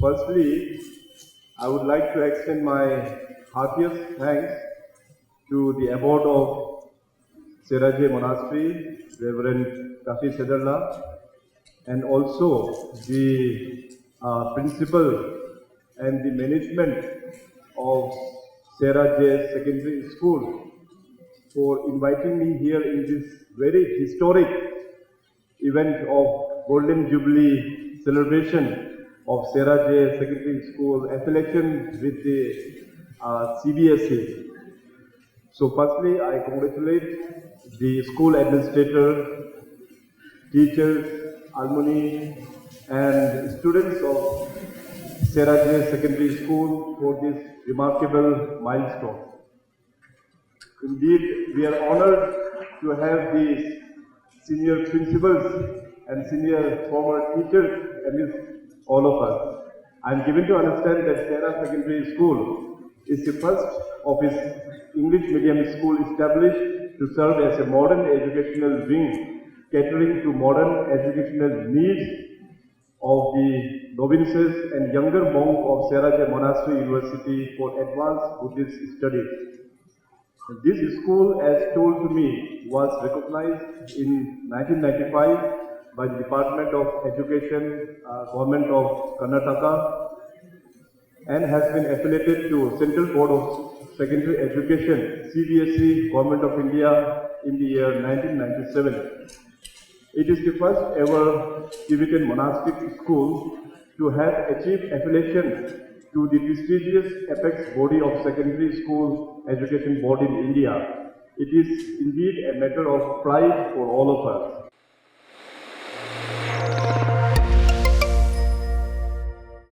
Firstly, I would like to extend my heartiest thanks to the abbot of Sera Monastery, Reverend Kafi Sederla, and also the principal and the management of Sera Secondary School for inviting me here in this very historic event of Golden Jubilee celebration of Sera Secondary School affiliation with the CBSE. So firstly, I congratulate the school administrator, teachers, alumni, and students of Sera Secondary School for this remarkable milestone. Indeed, we are honored to have these senior principals and senior former teachers amidst all of us. I am given to understand that Sera Secondary School is the first of its English medium school established to serve as a modern educational wing catering to modern educational needs of the novices and younger monks of Sera Monastery University for advanced Buddhist studies. This school, as told to me, was recognized in 1995 by the Department of Education, Government of Karnataka, and has been affiliated to Central Board of Secondary Education, CBSE, Government of India, in the year 1997. It is the first ever Tibetan monastic school to have achieved affiliation to the prestigious apex body of secondary school education board in India. It is indeed a matter of pride for all of us.